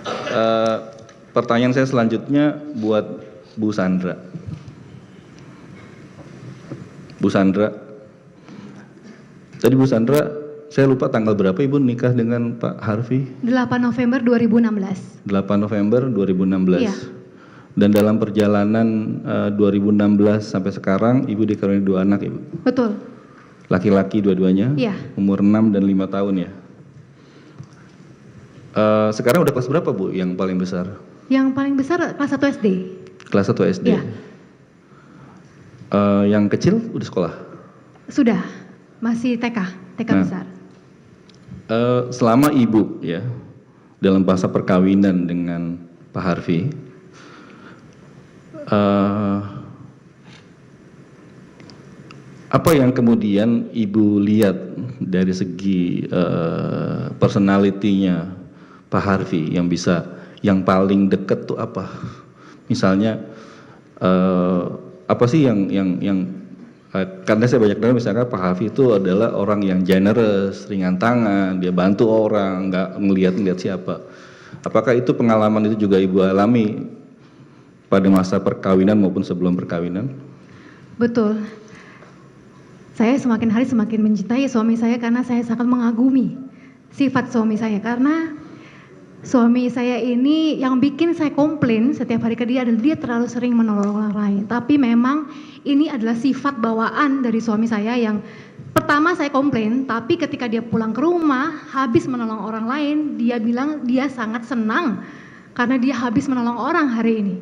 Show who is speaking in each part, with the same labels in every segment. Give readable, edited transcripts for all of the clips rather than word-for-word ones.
Speaker 1: Eh, Pertanyaan saya selanjutnya buat Bu Sandra. Bu Sandra, tadi Bu Sandra, saya lupa tanggal berapa Ibu nikah dengan Pak Harvey?
Speaker 2: 8 November 2016.
Speaker 1: 8 November 2016.
Speaker 2: Iya.
Speaker 1: Dan dalam perjalanan 2016 sampai sekarang Ibu dikaruniai 2 anak Ibu?
Speaker 2: Betul.
Speaker 1: Laki-laki dua-duanya?
Speaker 2: Iya.
Speaker 1: Umur 6 dan 5 tahun ya? Sekarang udah kelas berapa Bu yang paling besar?
Speaker 2: Yang paling besar kelas 1 SD.
Speaker 1: Kelas 1 SD?
Speaker 2: Iya.
Speaker 1: Yang kecil udah sekolah?
Speaker 2: Sudah, masih TK
Speaker 1: Nah.
Speaker 2: besar.
Speaker 1: Selama Ibu ya dalam masa perkawinan dengan Pak Harvey, apa yang kemudian Ibu lihat dari segi personality-nya Pak Harvey yang paling deket tuh apa? Misalnya apa sih yang karena saya banyak dengar misalkan Pak Harvey itu adalah orang yang generous, ringan tangan, dia bantu orang, nggak ngelihat siapa. Apakah itu pengalaman itu juga Ibu alami pada masa perkawinan maupun sebelum perkawinan?
Speaker 2: Betul. Saya semakin hari semakin mencintai suami saya karena saya sangat mengagumi sifat suami saya. Karena suami saya ini yang bikin saya komplain setiap hari ke dia adalah dia terlalu sering menolong orang lain. Tapi memang ini adalah sifat bawaan dari suami saya yang pertama saya komplain, tapi ketika dia pulang ke rumah habis menolong orang lain, dia bilang dia sangat senang karena dia habis menolong orang hari ini.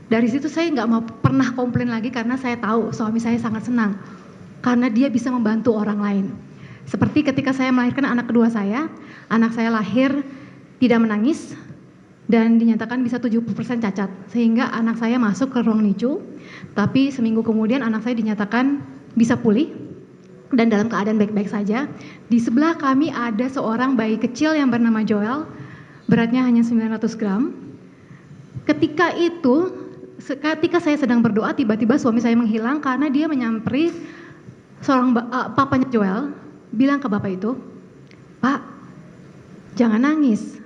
Speaker 2: Dari situ saya nggak mau pernah komplain lagi karena saya tahu suami saya sangat senang karena dia bisa membantu orang lain. Seperti ketika saya melahirkan anak kedua saya, anak saya lahir tidak menangis dan dinyatakan bisa 70% cacat, sehingga anak saya masuk ke ruang NICU, tapi seminggu kemudian anak saya dinyatakan bisa pulih dan dalam keadaan baik-baik saja. Di sebelah kami ada seorang bayi kecil yang bernama Joel, beratnya hanya 900 gram. Ketika saya sedang berdoa, tiba-tiba suami saya menghilang karena dia menyamperi seorang papanya Joel, bilang ke bapak itu, "Pak, jangan nangis,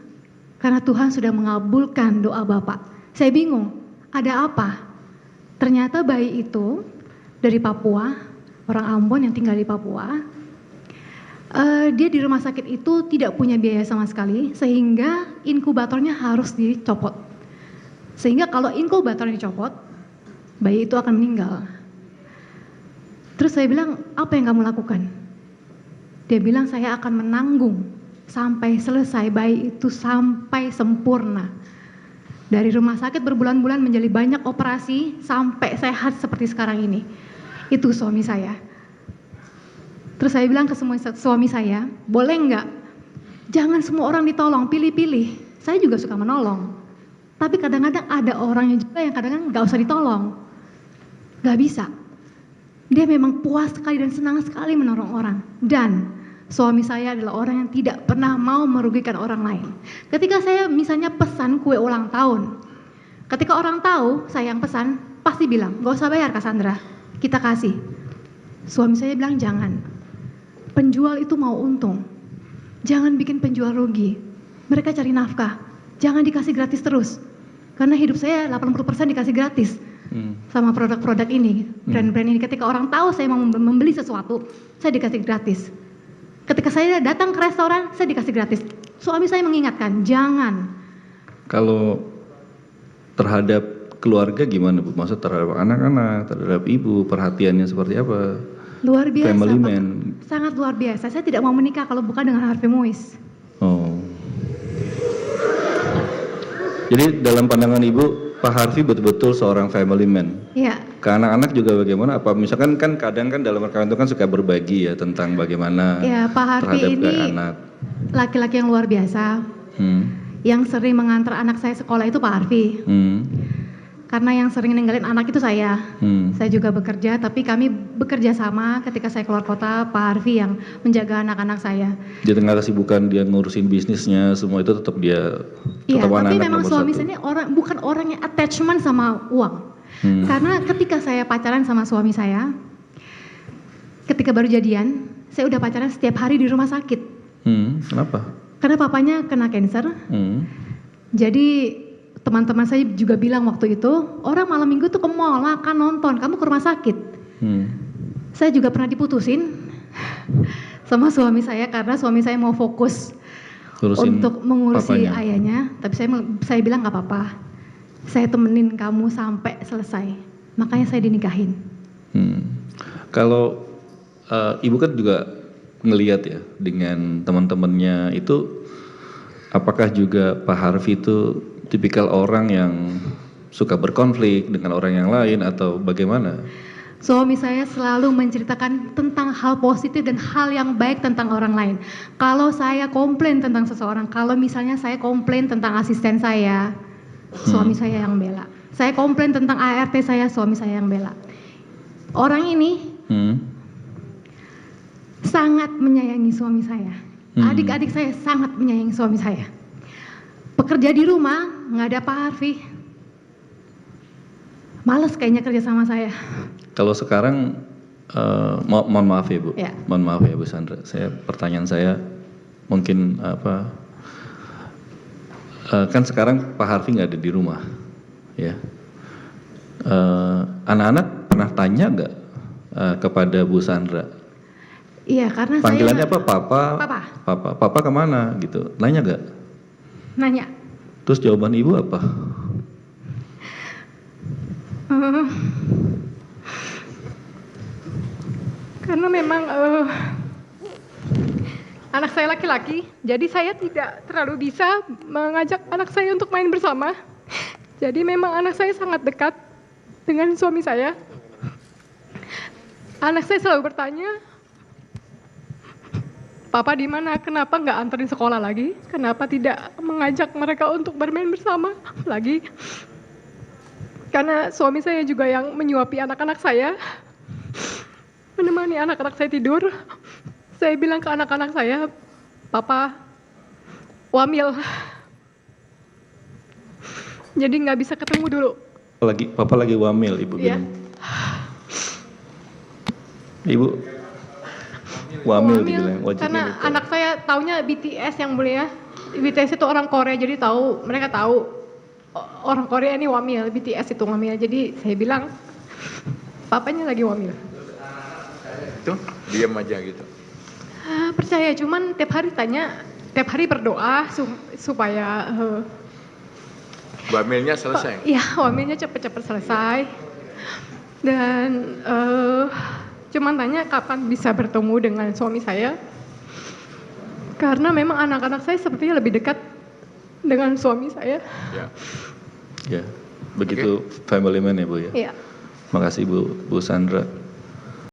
Speaker 2: karena Tuhan sudah mengabulkan doa Bapak." Saya bingung, ada apa? Ternyata bayi itu dari Papua, orang Ambon yang tinggal di Papua. Dia di rumah sakit itu tidak punya biaya sama sekali, sehingga inkubatornya harus dicopot. Sehingga kalau inkubatornya dicopot, bayi itu akan meninggal. Terus saya bilang, apa yang kamu lakukan? Dia bilang, saya akan menanggung sampai selesai bayi itu sampai sempurna. Dari rumah sakit berbulan-bulan menjadi banyak operasi sampai sehat seperti sekarang ini. Itu suami saya. Terus saya bilang ke semua suami saya, boleh enggak? Jangan semua orang ditolong, pilih-pilih. Saya juga suka menolong. Tapi kadang-kadang ada orangnya juga yang kadang-kadang nggak usah ditolong. Nggak bisa. Dia memang puas sekali dan senang sekali menolong orang. Dan suami saya adalah orang yang tidak pernah mau merugikan orang lain. Ketika saya misalnya pesan kue ulang tahun, ketika orang tahu saya yang pesan, pasti bilang, "Gak usah bayar Cassandra, kita kasih." Suami saya bilang, "Jangan. Penjual itu mau untung. Jangan bikin penjual rugi. Mereka cari nafkah. Jangan dikasih gratis terus. Karena hidup saya 80% dikasih gratis sama produk-produk ini, brand-brand ini. Ketika orang tahu saya mau membeli sesuatu, saya dikasih gratis. Ketika saya datang ke restoran, saya dikasih gratis." Suami saya mengingatkan, jangan.
Speaker 1: Kalau terhadap keluarga gimana Bu? Maksud terhadap anak-anak, terhadap ibu, perhatiannya seperti apa?
Speaker 2: Luar biasa,
Speaker 1: Family
Speaker 2: Pak.
Speaker 1: man.
Speaker 2: Sangat luar biasa. Saya tidak mau menikah kalau bukan dengan Harvey Muiz.
Speaker 1: Oh. Jadi dalam pandangan Ibu, Pak Harvey betul-betul seorang family man.
Speaker 2: Iya.
Speaker 1: Ke anak-anak juga bagaimana? Apa misalkan kan kadang kan dalam perkawinan itu kan suka berbagi ya tentang bagaimana
Speaker 2: Ya, Pak Harvey
Speaker 1: terhadap
Speaker 2: ini
Speaker 1: anak.
Speaker 2: laki-laki yang luar biasa. Yang sering mengantar anak saya sekolah itu Pak Harvey. Karena yang sering ninggalin anak itu saya. Saya juga bekerja, tapi kami bekerja sama ketika saya keluar kota, Pak Harvey yang menjaga anak-anak saya.
Speaker 1: Di tengah kesibukan dia ngurusin bisnisnya, semua itu tetap dia
Speaker 2: Iya,
Speaker 1: tetap
Speaker 2: tapi
Speaker 1: anak-anak
Speaker 2: memang
Speaker 1: nomor
Speaker 2: suami
Speaker 1: satu.
Speaker 2: saya ini bukan orang yang attachment sama uang. Karena ketika saya pacaran sama suami saya, ketika baru jadian, saya udah pacaran setiap hari di rumah sakit.
Speaker 1: Kenapa?
Speaker 2: Karena papanya kena cancer. Jadi teman-teman saya juga bilang waktu itu, orang malam minggu tuh ke mall, makan, nonton, kamu ke rumah sakit. Saya juga pernah diputusin sama suami saya karena suami saya mau fokus
Speaker 1: Urusin
Speaker 2: untuk mengurusi
Speaker 1: papanya.
Speaker 2: ayahnya, tapi saya bilang nggak apa-apa, saya temenin kamu sampai selesai. Makanya saya dinikahin.
Speaker 1: Kalau ibu kan juga ngelihat ya dengan teman-temannya itu, apakah juga Pak Harvey itu tipikal orang yang suka berkonflik dengan orang yang lain atau bagaimana?
Speaker 2: Suami saya selalu menceritakan tentang hal positif dan hal yang baik tentang orang lain. Kalau saya komplain tentang seseorang, kalau misalnya saya komplain tentang asisten saya, suami saya yang bela. Saya komplain tentang ART saya, suami saya yang bela. Orang ini sangat menyayangi suami saya. Adik-adik saya sangat menyayangi suami saya. Pekerja di rumah, nggak ada Pak Harvey. Males kayaknya kerja sama saya.
Speaker 1: Kalau sekarang, mohon maaf ya Bu,
Speaker 2: Ya.
Speaker 1: mohon maaf ya Bu Sandra, pertanyaan saya mungkin kan sekarang Pak Harvey nggak ada di rumah, ya. Anak-anak pernah tanya nggak kepada Bu Sandra?
Speaker 2: Iya, karena
Speaker 1: Panggilannya
Speaker 2: saya...
Speaker 1: apa? Papa?
Speaker 2: Papa.
Speaker 1: Papa kemana gitu? Nanya nggak?
Speaker 2: Nanya.
Speaker 1: Terus jawaban ibu apa?
Speaker 3: Karena memang anak saya laki-laki, jadi saya tidak terlalu bisa mengajak anak saya untuk main bersama. Jadi memang anak saya sangat dekat dengan suami saya. Anak saya selalu bertanya, Papa di mana? Kenapa nggak anterin sekolah lagi? Kenapa tidak mengajak mereka untuk bermain bersama lagi? Karena suami saya juga yang menyuapi anak-anak saya, menemani anak-anak saya tidur. Saya bilang ke anak-anak saya, Papa wamil, jadi nggak bisa ketemu dulu.
Speaker 1: Papa lagi wamil, ibu
Speaker 3: Iya.
Speaker 1: bilang. Ibu wamil dibilang, wajib
Speaker 3: karena
Speaker 1: militer.
Speaker 3: anak saya taunya BTS yang mulia. BTS itu orang Korea, jadi mereka tahu orang Korea ini wamil, BTS itu wamil. Jadi saya bilang, papanya lagi wamil.
Speaker 4: Itu diam aja gitu.
Speaker 3: Percaya, cuman tiap hari tanya, tiap hari berdoa supaya
Speaker 4: Wamilnya selesai.
Speaker 3: ya wamilnya cepet-cepet selesai. Dan cuman tanya kapan bisa bertemu dengan suami saya. Karena memang anak-anak saya sepertinya lebih dekat dengan suami saya.
Speaker 4: Ya.
Speaker 1: Ya, begitu family man ya Bu ya.
Speaker 3: Iya.
Speaker 1: Makasih Bu Sandra.